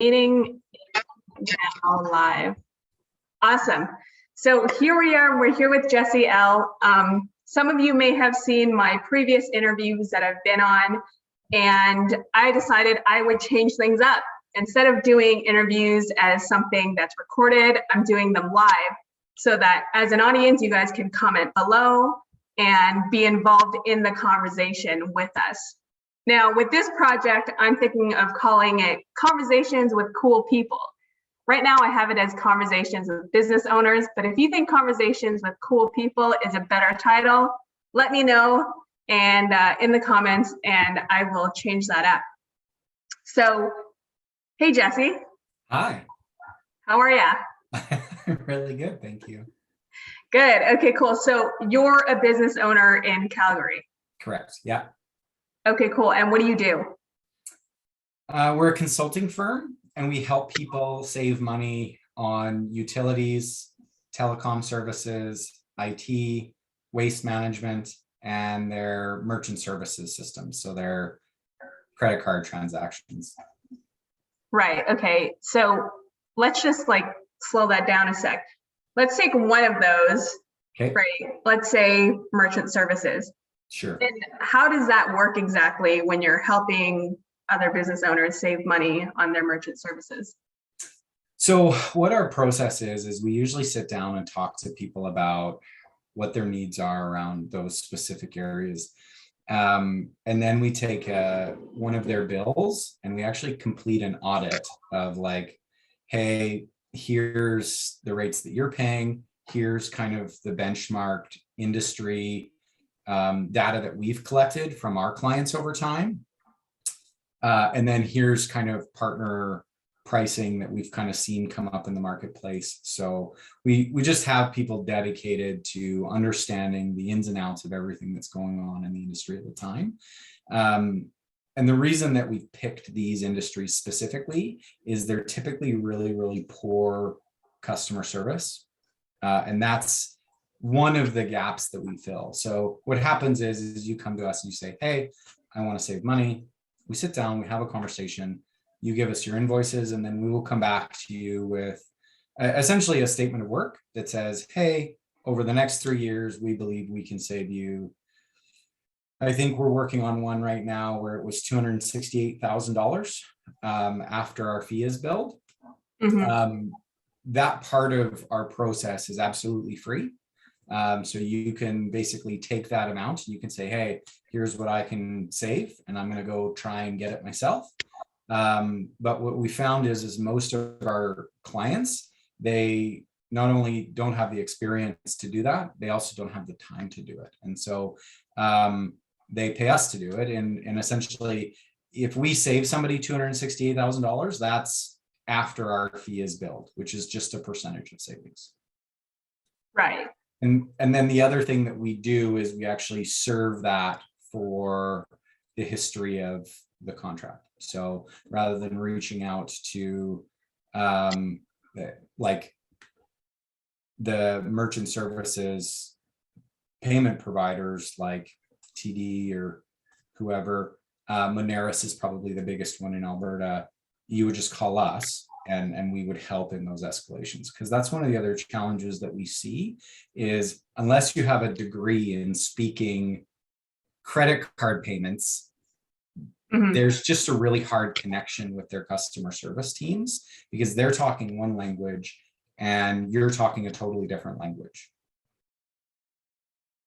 Meeting now live. Awesome. So here we are. We're here with Jessie L. Some of you may have seen my previous interviews that I've been on, and I decided I would change things up. Instead of doing interviews as something that's recorded, I'm doing them live so that as an audience, you guys can comment below and be involved in the conversation with us. Now, with this project, I'm thinking of calling it Conversations with Cool People. Right now, I have it as Conversations with Business Owners, but if you think Conversations with Cool People is a better title, let me know and in the comments, and I will change that up. So, hey, Jessie. Hi. How are ya? Really good, thank you. Good, okay, cool. So you're a business owner in Calgary? Correct, yeah. Okay, cool. And what do you do? We're a consulting firm, and we help people save money on utilities, telecom services, IT, waste management, and their merchant services systems. So their credit card transactions. Right, okay. So let's just slow that down a sec. Let's take one of those, okay. Right? Let's say merchant services. Sure. And how does that work exactly when you're helping other business owners save money on their merchant services? So what our process is we usually sit down and talk to people about what their needs are around those specific areas. And then we take one of their bills and we actually complete an audit of hey, here's the rates that you're paying. Here's kind of the benchmarked industry data that we've collected from our clients over time. And then here's kind of partner pricing that we've kind of seen come up in the marketplace. So we just have people dedicated to understanding the ins and outs of everything that's going on in the industry at the time. And the reason that we've picked these industries specifically is they're typically really, really poor customer service. And that's one of the gaps that we fill. So what happens is you come to us and you say, hey, I want to save money. We sit down, we have a conversation, you give us your invoices, and then we will come back to you with essentially a statement of work that says, hey, over the next 3 years, we believe we can save you. I think we're working on one right now where it was $268,000 after our fee is billed. Mm-hmm. That part of our process is absolutely free. So you can basically take that amount and you can say, hey, here's what I can save, and I'm going to go try and get it myself. But what we found is most of our clients, they not only don't have the experience to do that, they also don't have the time to do it. And so they pay us to do it. And essentially, if we save somebody $268,000, that's after our fee is billed, which is just a percentage of savings. Right. And then the other thing that we do is we actually serve that for the history of the contract. So rather than reaching out to the merchant services payment providers like TD or whoever, Moneris is probably the biggest one in Alberta, you would just call us and we would help in those escalations. Because that's one of the other challenges that we see is unless you have a degree in speaking credit card payments, mm-hmm. there's just a really hard connection with their customer service teams because they're talking one language and you're talking a totally different language.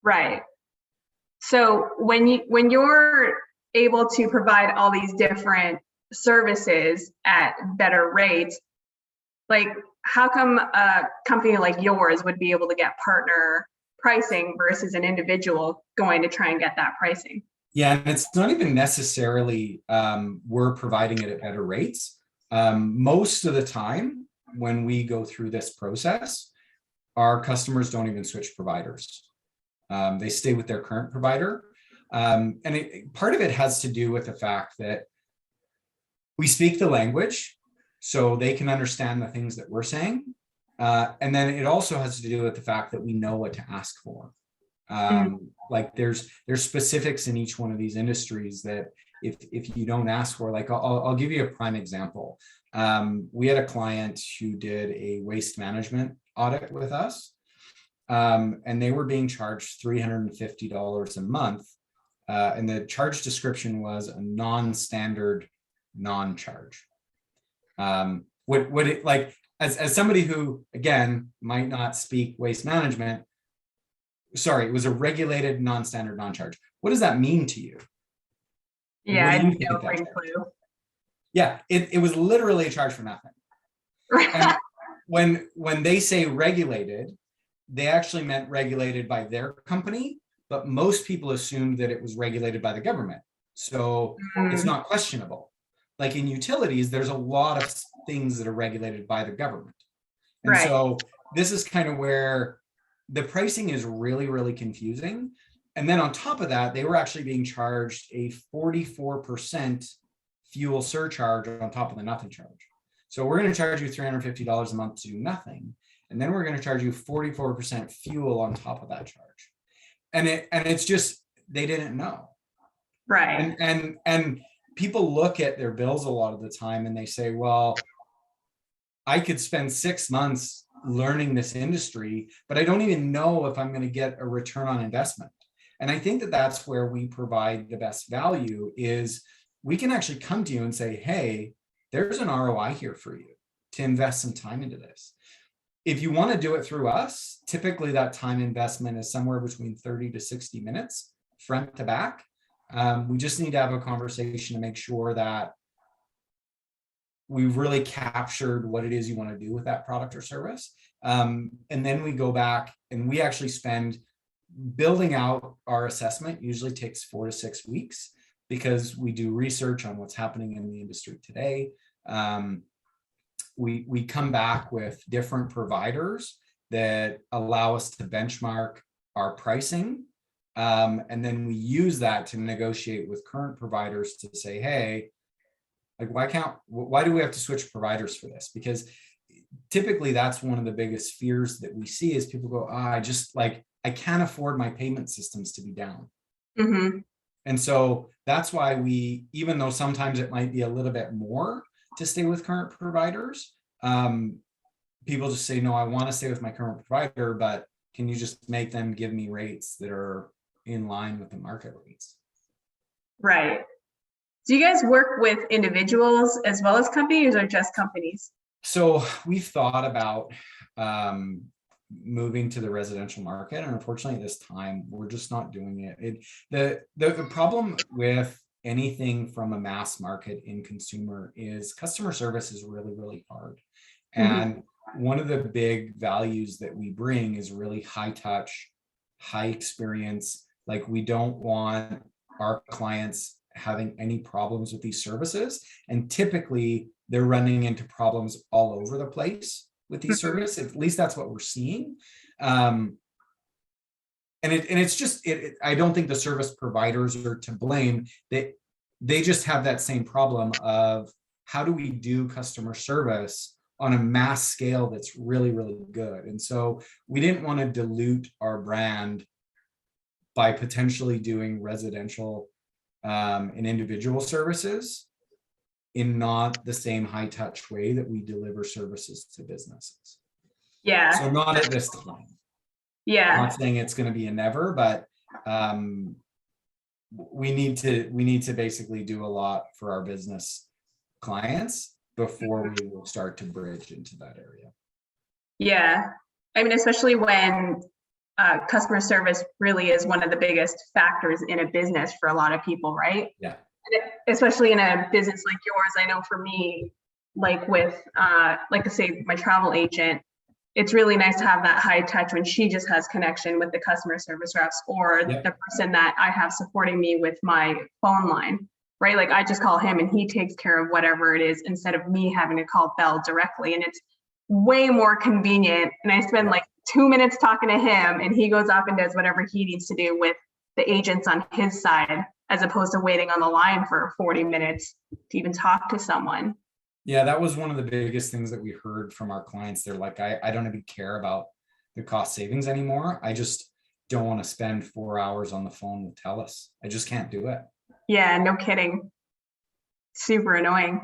Right. So when you're able to provide all these different services at better rates, how come a company like yours would be able to get partner pricing versus an individual going to try and get that pricing? Yeah, and it's not even necessarily we're providing it at better rates. Most of the time when we go through this process, our customers don't even switch providers. They stay with their current provider. And part of it has to do with the fact that we speak the language so they can understand the things that we're saying. And then it also has to do with the fact that we know what to ask for. There's specifics in each one of these industries that if you don't ask for, I'll give you a prime example. We had a client who did a waste management audit with us, and they were being charged $350 a month. And the charge description was a non-standard non-charge. Would it, like, as somebody who, again, might not speak waste management, sorry, it was a regulated non-standard non-charge. What does that mean to you? Yeah, What I do you have think no that freaking is? clue. Yeah, it was literally a charge for nothing. And when they say regulated, they actually meant regulated by their company, but most people assumed that it was regulated by the government. So it's not questionable. Like in utilities, there's a lot of things that are regulated by the government. And Right. so this is kind of where the pricing is really, really confusing. And then on top of that, they were actually being charged a 44% fuel surcharge on top of the nothing charge. So we're going to charge you $350 a month to do nothing. And then we're going to charge you 44% fuel on top of that charge. And it's just, they didn't know. Right. And people look at their bills a lot of the time and they say, well, I could spend 6 months learning this industry, but I don't even know if I'm going to get a return on investment. And I think that that's where we provide the best value, is we can actually come to you and say, hey, there's an ROI here for you to invest some time into this. If you want to do it through us, typically that time investment is somewhere between 30 to 60 minutes, front to back. We just need to have a conversation to make sure that we've really captured what it is you want to do with that product or service. And then we go back and we actually spend building out our assessment. Usually takes 4 to 6 weeks, because we do research on what's happening in the industry today. We come back with different providers that allow us to benchmark our pricing. And then we use that to negotiate with current providers to say, hey, like, why do we have to switch providers for this? Because typically that's one of the biggest fears that we see, is people go, I can't afford my payment systems to be down. Mm-hmm. And so that's why we, even though sometimes it might be a little bit more to stay with current providers, people just say, no, I want to stay with my current provider, but can you just make them give me rates that are in line with the market rates? Right. Do you guys work with individuals as well as companies, or just companies? So we've thought about moving to the residential market, and unfortunately at this time we're just not doing it. The problem with anything from a mass market in consumer is customer service is really, really hard. And one of the big values that we bring is really high touch, high experience. Like, we don't want our clients having any problems with these services. And typically they're running into problems all over the place with these services. At least that's what we're seeing. And it's just, I don't think the service providers are to blame. They just have that same problem of, how do we do customer service on a mass scale that's really, really good? And so we didn't want to dilute our brand by potentially doing residential and individual services in not the same high touch way that we deliver services to businesses. Yeah. So not at this time. Yeah. I'm not saying it's going to be a never, but we need to basically do a lot for our business clients before we will start to bridge into that area. Yeah. I mean, especially when customer service really is one of the biggest factors in a business for a lot of people, right? Yeah. Especially in a business like yours. I know for me, like with, like to say, my travel agent, it's really nice to have that high touch when she just has connection with the customer service reps, or the person that I have supporting me with my phone line, right? Like, I just call him and he takes care of whatever it is, instead of me having to call Bell directly. And it's way more convenient. And I spend like 2 minutes talking to him, and he goes off and does whatever he needs to do with the agents on his side, as opposed to waiting on the line for 40 minutes to even talk to someone. Yeah, that was one of the biggest things that we heard from our clients. They're like, I don't even care about the cost savings anymore. I just don't want to spend 4 hours on the phone with TELUS. I just can't do it. Yeah, no kidding. Super annoying.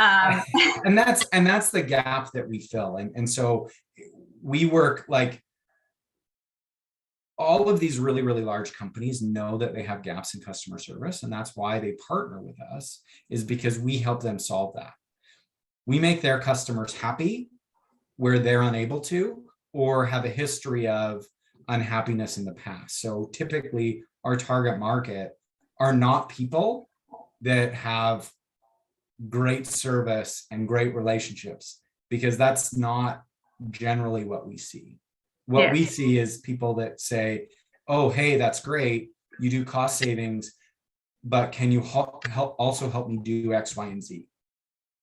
Um, And that's the gap that we fill. And so we work like all of these really, really large companies know that they have gaps in customer service. And that's why they partner with us, is because we help them solve that. We make their customers happy where they're unable to, or have a history of unhappiness in the past. So typically our target market are not people that have great service and great relationships, because that's not generally what we see. What yeah. we see is people that say, oh, hey, that's great, you do cost savings, but can you also help me do X, Y, and Z?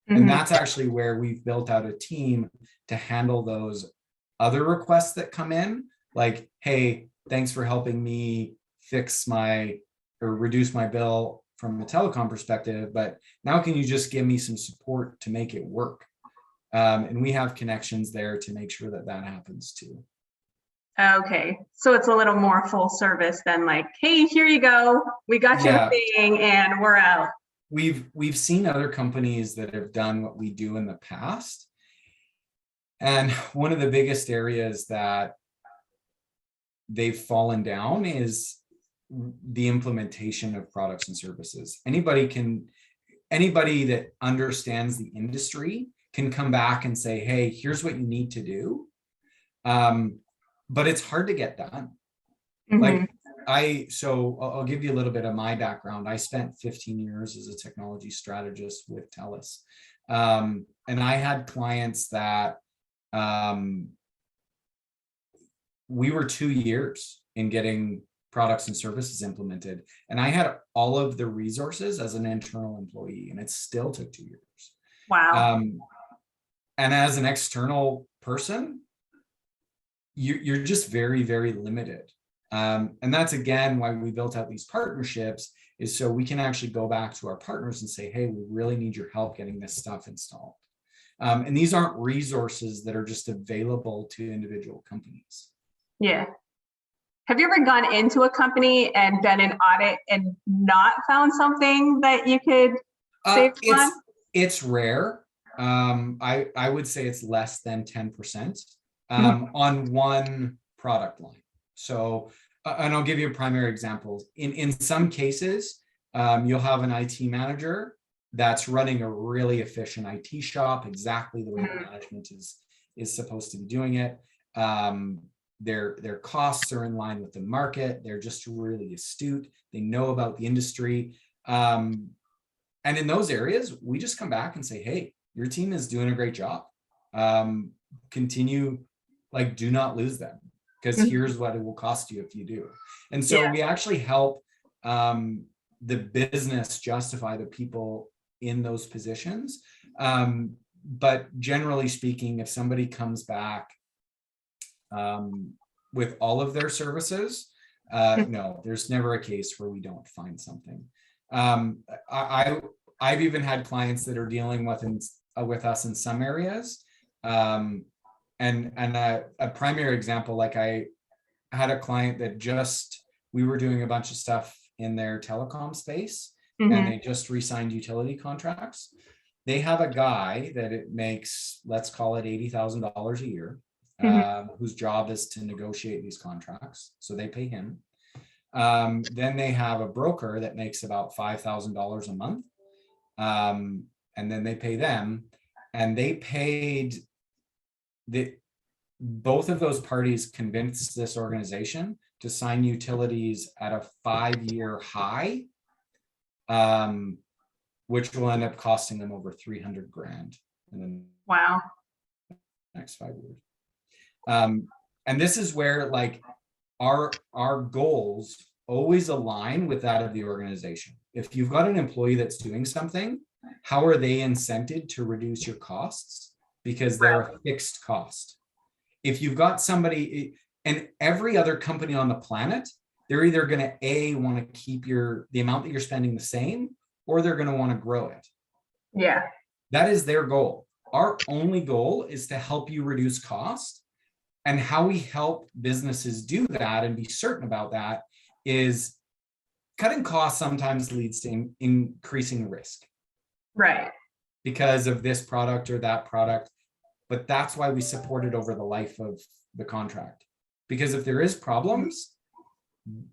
And that's actually where we've built out a team to handle those other requests that come in, like, hey, thanks for helping me fix my or reduce my bill from a telecom perspective, but now can you just give me some support to make it work? And we have connections there to make sure that that happens too. Okay, so it's a little more full service than like, hey, here you go, we got you the thing and we're out. We've seen other companies that have done what we do in the past. And one of the biggest areas that they've fallen down is the implementation of products and services. Anybody that understands the industry can come back and say, hey, here's what you need to do. But it's hard to get done. Like I'll give you a little bit of my background. I spent 15 years as a technology strategist with TELUS. And I had clients that we were 2 years in getting products and services implemented. And I had all of the resources as an internal employee, and it still took 2 years. Wow. And as an external person, you're just very, very limited. And that's, again, why we built out these partnerships, is so we can actually go back to our partners and say, hey, we really need your help getting this stuff installed. And these aren't resources that are just available to individual companies. Yeah. Have you ever gone into a company and done an audit and not found something that you could save on? It's rare. I would say it's less than 10% on one product line. So, and I'll give you a primary example. In some cases, you'll have an IT manager that's running a really efficient IT shop, exactly the way the management is supposed to be doing it. Their costs are in line with the market. They're just really astute. They know about the industry. And in those areas, we just come back and say, hey, your team is doing a great job. Continue, like, do not lose them, because here's what it will cost you if you do. And so we actually help the business justify the people in those positions. But generally speaking, if somebody comes back with all of their services, no, there's never a case where we don't find something. I've even had clients that are dealing with us in some areas. And a primary example, like I had a client that we were doing a bunch of stuff in their telecom space, and they just re-signed utility contracts. They have a guy that it makes, let's call it $80,000 a year, whose job is to negotiate these contracts. So they pay him. Then they have a broker that makes about $5,000 a month. And then they pay them, and they paid both of those parties convinced this organization to sign utilities at a 5-year high, which will end up costing them over $300,000 in the next 5 years. And this is where, like, our goals always align with that of the organization. If you've got an employee that's doing something, how are they incented to reduce your costs? Because they're a fixed cost. If you've got somebody, and every other company on the planet, they're either going to want to keep the amount that you're spending the same, or they're going to want to grow it. Yeah. That is their goal. Our only goal is to help you reduce cost. And how we help businesses do that and be certain about that is cutting costs sometimes leads to increasing risk. Right. because of this product or that product. But that's why we support it over the life of the contract. Because if there is problems,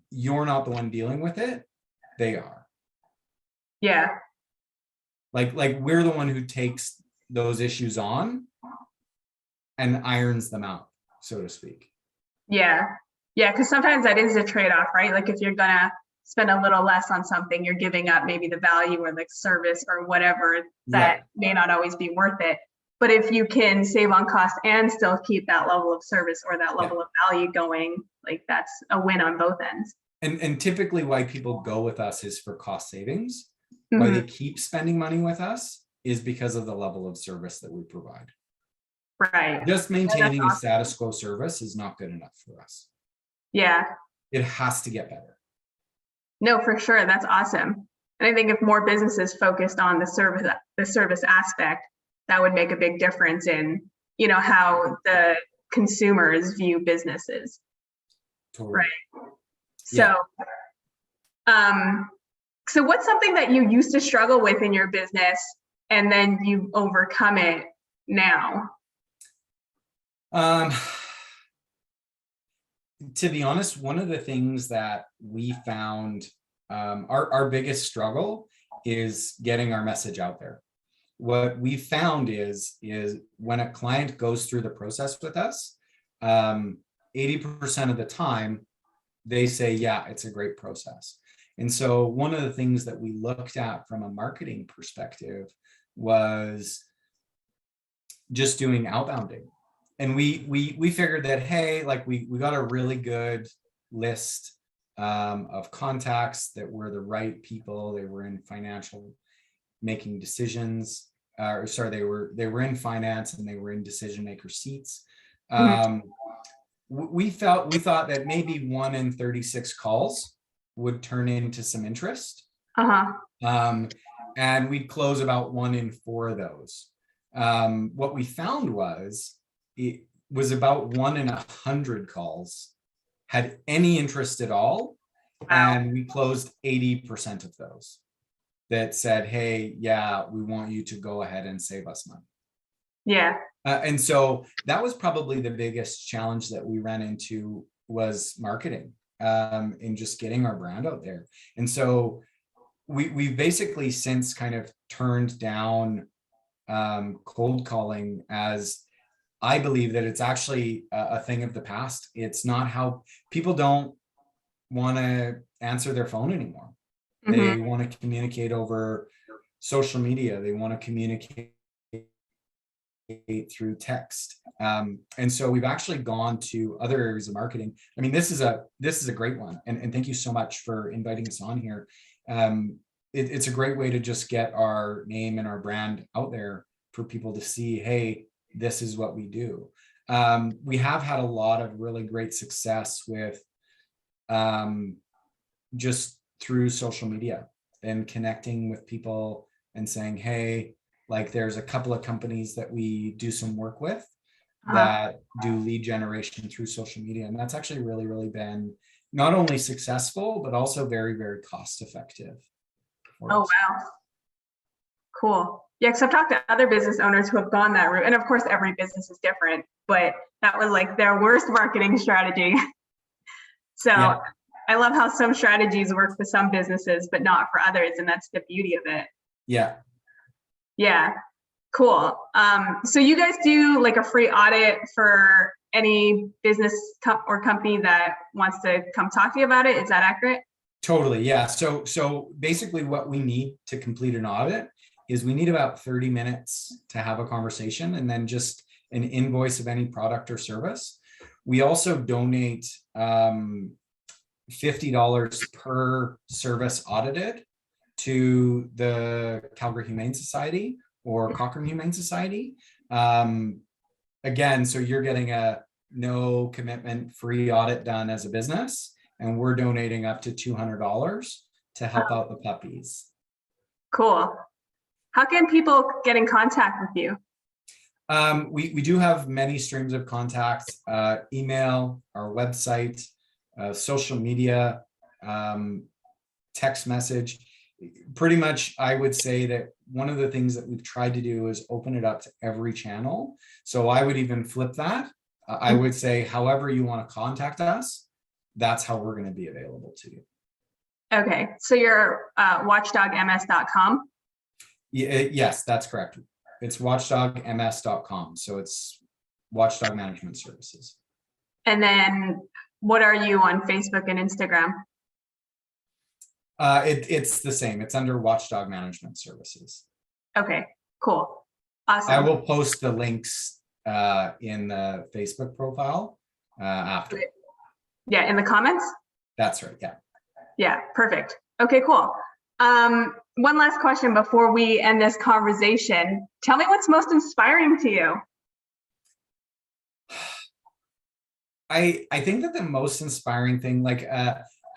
you're not the one dealing with it, they are. Yeah. Like we're the one who takes those issues on and irons them out, so to speak. Yeah. Yeah. Because sometimes that is a trade-off, right? Like if you're gonna spend a little less on something, you're giving up maybe the value or the service or whatever that may not always be worth it. But if you can save on cost and still keep that level of service or that level of value going, like that's a win on both ends. And typically why people go with us is for cost savings. Why they keep spending money with us is because of the level of service that we provide. Right. Just maintaining a status quo service is not good enough for us. Yeah. It has to get better. No, for sure. That's awesome. And I think if more businesses focused on the service aspect, that would make a big difference in, you know, how the consumers view businesses. Totally. Right. So, so what's something that you used to struggle with in your business and then you overcome it now? To be honest, one of the things that we found, our biggest struggle is getting our message out there. What we found is when a client goes through the process with us, 80% of the time, they say, yeah, it's a great process. And so one of the things that we looked at from a marketing perspective was just doing outbounding. And we figured that, hey, like we got a really good list of contacts that were the right people. They were in financial making decisions, or sorry, they were in finance and they were in decision maker seats. We thought that maybe 1 in 36 calls would turn into some interest. And we'd close about 1 in 4 of those. What we found was it was about 1 in 100 calls had any interest at all. And we closed 80% of those that said, hey, yeah, we want you to go ahead and save us money. Yeah. And so that was probably the biggest challenge that we ran into was marketing, and just getting our brand out there. And so we've basically since kind of turned down cold calling, as I believe that it's actually a thing of the past. It's not how people don't want to answer their phone anymore. They want to communicate over social media. They want to communicate through text. And so we've actually gone to other areas of marketing. I mean, this is a great one. And thank you so much for inviting us on here. It's a great way to just get our name and our brand out there for people to see, hey, this is what we do. We have had a lot of really great success with just through social media and connecting with people and saying, hey, like there's a couple of companies that we do some work with that do lead generation through social media. And that's actually really, really been not only successful, but also very, very cost effective. Oh, wow. Cool. Yeah, because I've talked to other business owners who have gone that route. And of course, every business is different, but that was like their worst marketing strategy. So yeah. I love how some strategies work for some businesses, but not for others. And that's the beauty of it. Yeah. Yeah. Cool. So you guys do like a free audit for any business or company that wants to come talk to you about it. Is that accurate? Totally. Yeah. So basically what we need to complete an audit is we need about 30 minutes to have a conversation and then just an invoice of any product or service. We also donate $50 per service audited to the Calgary Humane Society or Cochrane Humane Society. Again, so you're getting a no commitment free audit done as a business, and we're donating up to $200 to help out the puppies. Cool. How can people get in contact with you? We do have many streams of contacts, email, our website, social media, text message. pretty much I would say that one of the things that we've tried to do is open it up to every channel. So I would even flip that. I would say, however you want to contact us, that's how we're going to be available to you. Okay, so you're watchdogms.com. Yes, that's correct. It's watchdogms.com. So it's Watchdog Management Services. And then what are you on Facebook and Instagram? It's the same. It's under Watchdog Management Services. Okay, cool. Awesome. I will post the links in the Facebook profile after. Yeah, in the comments? That's right, yeah. Yeah, perfect. Okay, cool. One last question before we end this conversation. Tell me what's most inspiring to you. I think that the most inspiring thing, like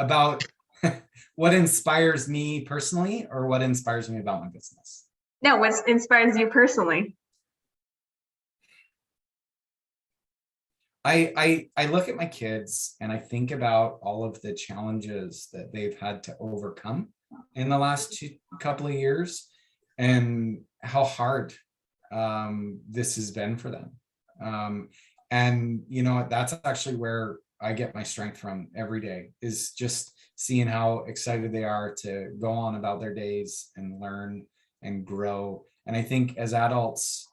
about what inspires me personally, or what inspires me about my business? No, what inspires you personally? I look at my kids and I think about all of the challenges that they've had to overcome in the last couple of years, and how hard this has been for them. And you know, that's actually where I get my strength from every day, is just seeing how excited they are to go on about their days and learn and grow. And I think as adults,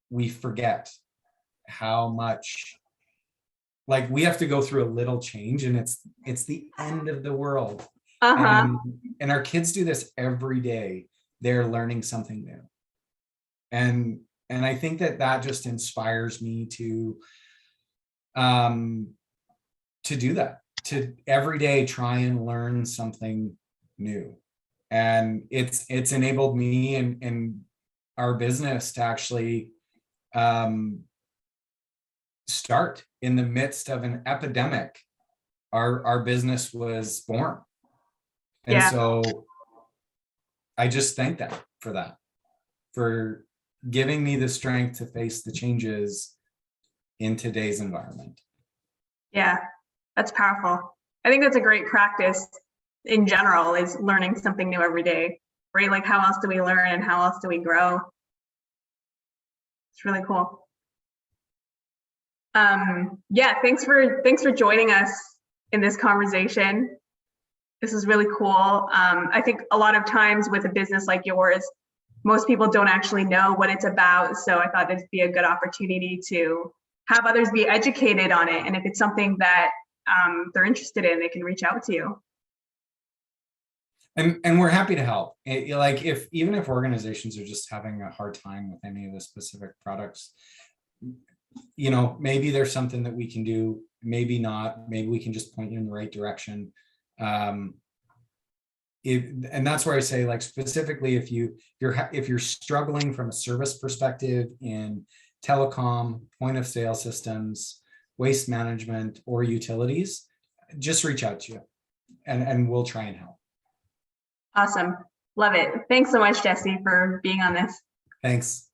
we forget how much, like, we have to go through a little change, and it's the end of the world. And our kids do this every day. They're learning something new. And I think that just inspires me to do that, to every day try and learn something new. And it's enabled me and our business to actually start in the midst of an epidemic. Our business was born. And so I just thank them for giving me the strength to face the changes in today's environment. Yeah, that's powerful. I think that's a great practice in general, is learning something new every day, right? Like, how else do we learn and how else do we grow? It's really cool. Yeah, thanks for joining us in this conversation. This is really cool. I think a lot of times with a business like yours, most people don't actually know what it's about. So I thought it'd be a good opportunity to have others be educated on it. And if it's something that they're interested in, they can reach out to you. And we're happy to help. Like, even if organizations are just having a hard time with any of the specific products, you know, maybe there's something that we can do, maybe not, maybe we can just point you in the right direction. And that's where I say, like, specifically, if you're struggling from a service perspective in telecom, point of sale systems, waste management, or utilities, just reach out to you, and we'll try and help. Awesome. Love it. Thanks so much, Jessie, for being on this. Thanks.